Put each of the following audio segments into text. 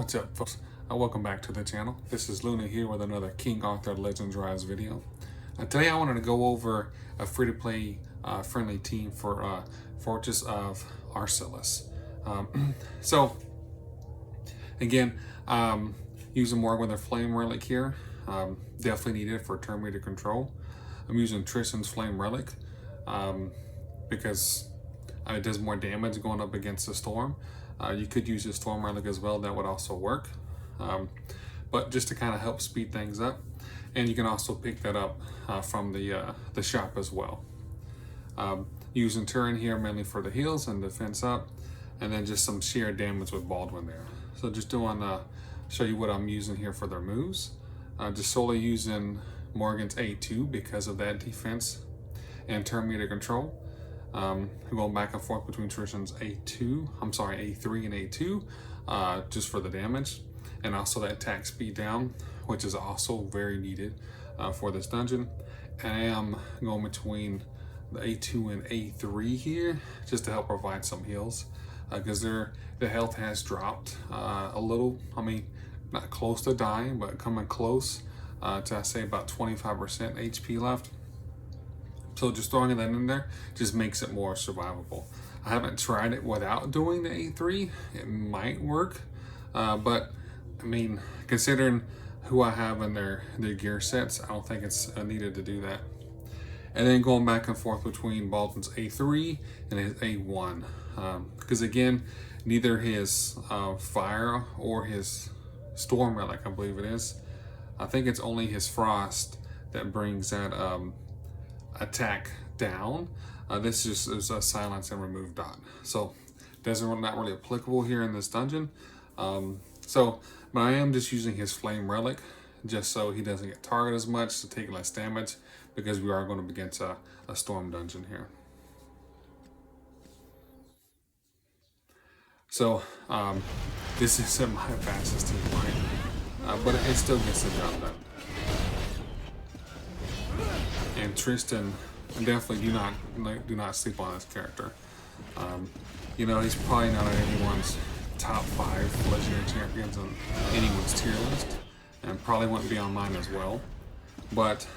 What's up, folks? Welcome back to the channel. This is Luna here with another King Arthur Legends Rise video. Today I wanted to go over a free-to-play friendly team for Fortress of Arsellus. So, again, using more with a Flame Relic here. Definitely needed for turn meter control. I'm using Tristan's Flame Relic because it does more damage going up against the Storm. You could use your Storm Relic as well, that would also work. But just to kind of help speed things up. And you can also pick that up from the shop as well. Using Turin here mainly for the heals and defense up, and then just some sheer damage with Baldwin there. So just doing, show you what I'm using here for their moves. Just solely using Morgan's A2 because of that defense and turn meter control. Going back and forth between Tristan's A3 and A2, just for the damage, and also that attack speed down, which is also very needed for this dungeon. And I am going between the A2 and A3 here, just to help provide some heals, because the health has dropped a little. I mean, not close to dying, but coming close to, I say, about 25% HP left. So just throwing that in there just makes it more survivable. I haven't tried it without doing the A3. It might work, but I mean, considering who I have in their gear sets, I don't think it's needed to do that. And then going back and forth between Baldwin's A3 and his A1, because again, neither his fire or his storm relic, I believe it is. I think it's only his frost that brings that attack down. This just is a silence and remove dot, so not really applicable here in this dungeon. But I am just using his flame relic just so he doesn't get targeted as much, to take less damage, because we are going up against a storm dungeon here. So this isn't my fastest team, right? But it still gets the job done. And Tristan, definitely do not sleep on this character. You know, he's probably not on anyone's top 5 legendary champions on anyone's tier list, and probably wouldn't be on mine as well. But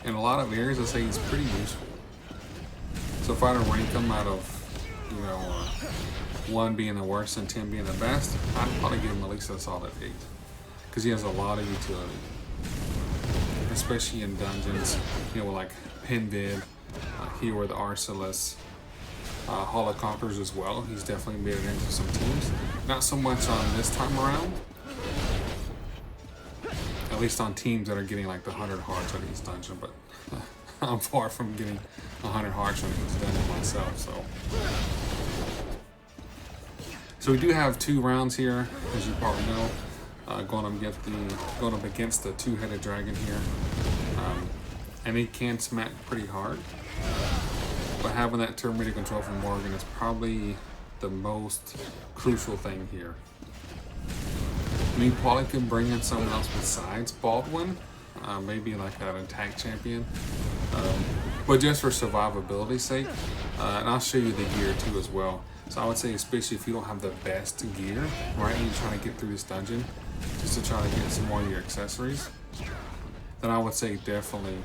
in a lot of areas, I say he's pretty useful. So if I were to rank him out of, 1 being the worst and 10 being the best, I'd probably give him at least a solid 8, because he has a lot of utility. Especially in dungeons, like Pinvid, here with Arsellus, Hall of Conquerors as well. He's definitely made it into some teams. Not so much on this time around, at least on teams that are getting like the 100 hearts on each dungeon, but I'm far from getting 100 hearts on each dungeon myself, so we do have 2 rounds here, as you probably know. Going up against the 2-headed dragon here, and he can smack pretty hard. But having that turn meter control from Morgan is probably the most crucial thing here. I mean, probably could bring in someone else besides Baldwin, maybe like an attack champion, but just for survivability's sake. And I'll show you the gear too as well. So I would say, especially if you don't have the best gear, right, and you're trying to get through this dungeon, just to try to get some more of your accessories, then I would say definitely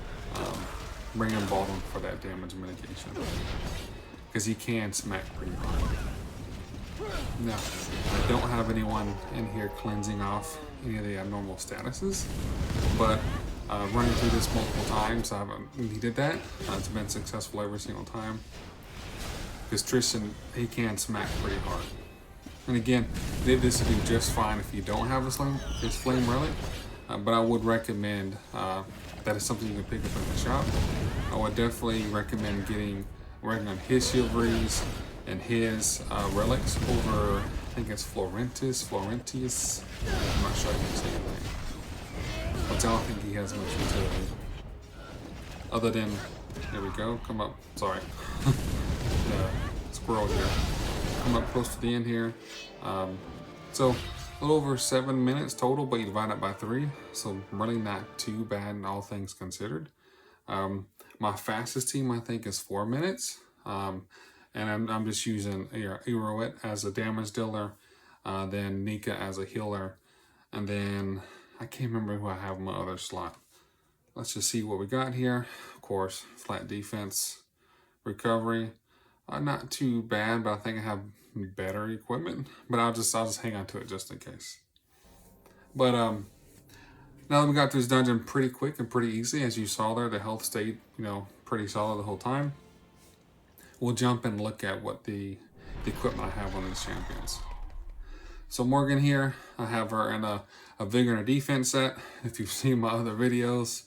bring in Baldwin for that damage mitigation, because he can smack pretty hard. Now, I don't have anyone in here cleansing off any of the abnormal statuses, but running through this multiple times, I haven't needed that. It's been successful every single time, because Tristan, he can smack pretty hard. And again, this would be just fine if you don't have his flame relic, but I would recommend that is something you can pick up in the shop. I would definitely recommend working on his shield breeze and his relics over, I think it's Florentius. I'm not sure I can say anything, but I don't think he has much utility. Other than, there we go, come up, sorry, the squirrel here. Come up close to the end here. So a little over 7 minutes total, but you divide it by 3, so really not too bad in all things considered. My fastest team, I think, is 4 minutes, and I'm just using Eroit as a damage dealer, then Nika as a healer, and then I can't remember who I have in my other slot. Let's just see what we got here. Of course, flat defense, recovery. Not too bad, but I think I have better equipment. But I'll just hang on to it just in case. But now that we got through this dungeon pretty quick and pretty easy, as you saw there, the health stayed, pretty solid the whole time. We'll jump and look at what the equipment I have on these champions. So Morgan here, I have her in a vigor and a defense set. If you've seen my other videos,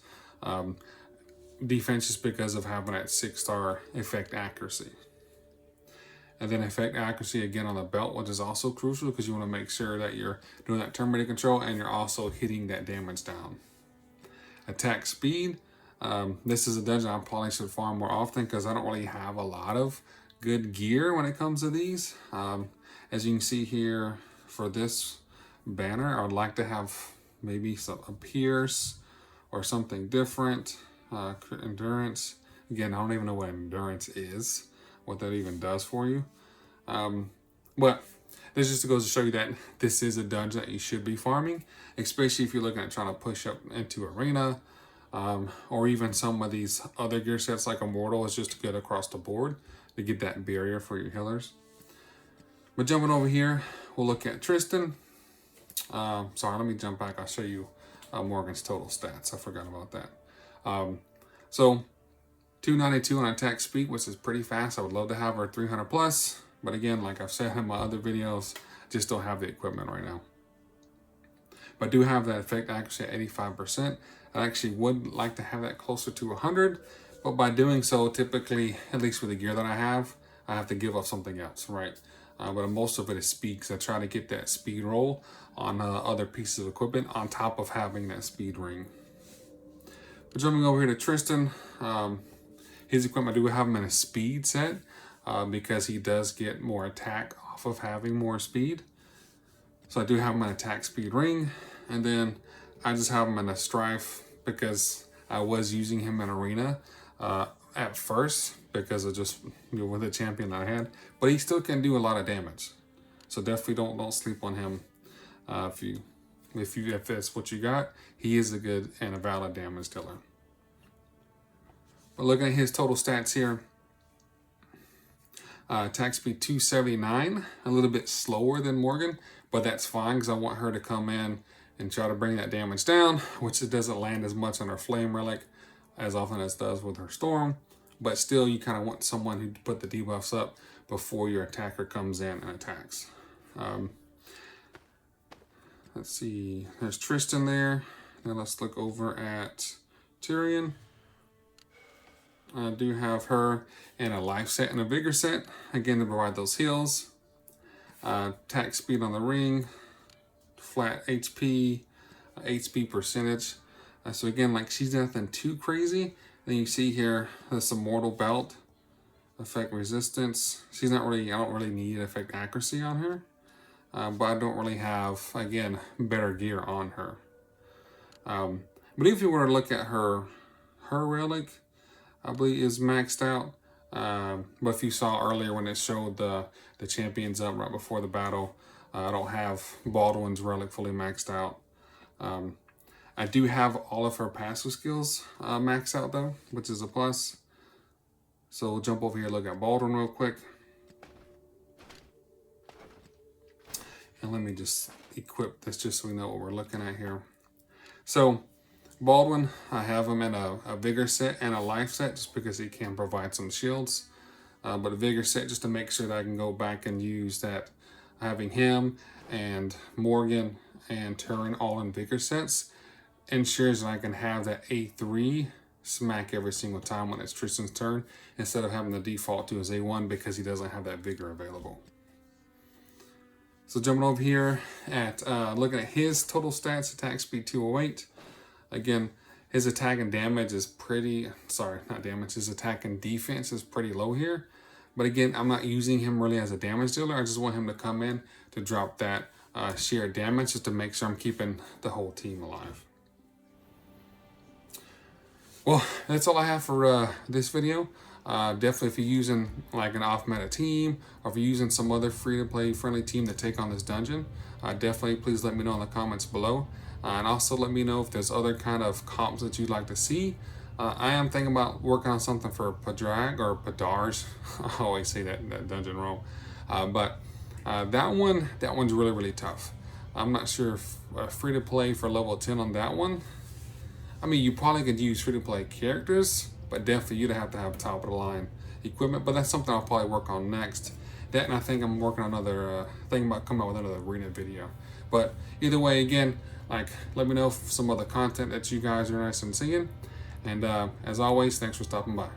defense is because of having that 6-star effect accuracy. And then effect accuracy again on the belt, which is also crucial because you want to make sure that you're doing that terminating control and you're also hitting that damage down. Attack speed. This is a dungeon I probably should farm more often because I don't really have a lot of good gear when it comes to these. As you can see here for this banner, I would like to have maybe a pierce or something different. Endurance. Again, I don't even know what endurance is, what that even does for you. But this just goes to show you that this is a dungeon that you should be farming, especially if you're looking at trying to push up into arena, or even some of these other gear sets like Immortal is just to get across the board to get that barrier for your healers. But jumping over here, we'll look at Tristan. Sorry, let me jump back. I'll show you Morgan's total stats. I forgot about that. So 292 on attack speed, which is pretty fast. I would love to have her 300 plus, but again, like I've said in my other videos, just don't have the equipment right now. But I do have that effect accuracy at 85%. I actually would like to have that closer to 100, but by doing so, typically, at least with the gear that I have to give up something else, right? But most of it is speed, because I try to get that speed roll on other pieces of equipment on top of having that speed ring. But jumping over here to Tristan, his equipment, I do have him in a speed set because he does get more attack off of having more speed. So I do have him in attack speed ring, and then I just have him in a strife because I was using him in arena at first because of just with the champion that I had, but he still can do a lot of damage. So definitely don't sleep on him. If that's what you got, he is a good and a valid damage dealer. But looking at his total stats here, attack speed 279, a little bit slower than Morgan, but that's fine because I want her to come in and try to bring that damage down, which it doesn't land as much on her flame relic as often as it does with her storm. But still, you kind of want someone who put the debuffs up before your attacker comes in and attacks. Let's see, there's Tristan there. Now let's look over at Tyrion. I do have her in a life set and a vigor set, again to provide those heals. Attack speed on the ring, flat HP, HP percentage. So again, like she's nothing too crazy. Then you see here this Immortal belt, effect resistance. She's not really, I don't really need effect accuracy on her. But I don't really have, again, better gear on her. But if you were to look at her relic, I believe is maxed out. But if you saw earlier when it showed the champions up right before the battle, I don't have Baldwin's relic fully maxed out. I do have all of her passive skills maxed out though, which is a plus. So we'll jump over here and look at Baldwin real quick. And let me just equip this just so we know what we're looking at here. So Baldwin, I have him in a vigor set and a life set just because he can provide some shields. But a vigor set just to make sure that I can go back and use that. Having him and Morgan and Turin all in vigor sets ensures that I can have that A3 smack every single time when it's Tristan's turn instead of having the default to his A1 because he doesn't have that vigor available. So jumping over here at looking at his total stats, attack speed 208. Again, his attack and damage is pretty, sorry, not damage, his attack and defense is pretty low here. But again, I'm not using him really as a damage dealer. I just want him to come in to drop that sheer damage just to make sure I'm keeping the whole team alive. Well, that's all I have for this video. Definitely if you're using like an off-meta team, or if you're using some other free-to-play friendly team to take on this dungeon, definitely please let me know in the comments below. And also let me know if there's other kind of comps that you'd like to see. I am thinking about working on something for Padrag or Padarge. I always say that dungeon wrong. But that one's really tough. I'm not sure if free to play for level 10 on that one. I mean, you probably could use free to play characters, but definitely you'd have to have top of the line equipment. But that's something I'll probably work on next. That, and I think I'm working on another thinking about coming out with another arena video. But either way, again, like, let me know if some other content that you guys are interested in seeing. And as always, thanks for stopping by.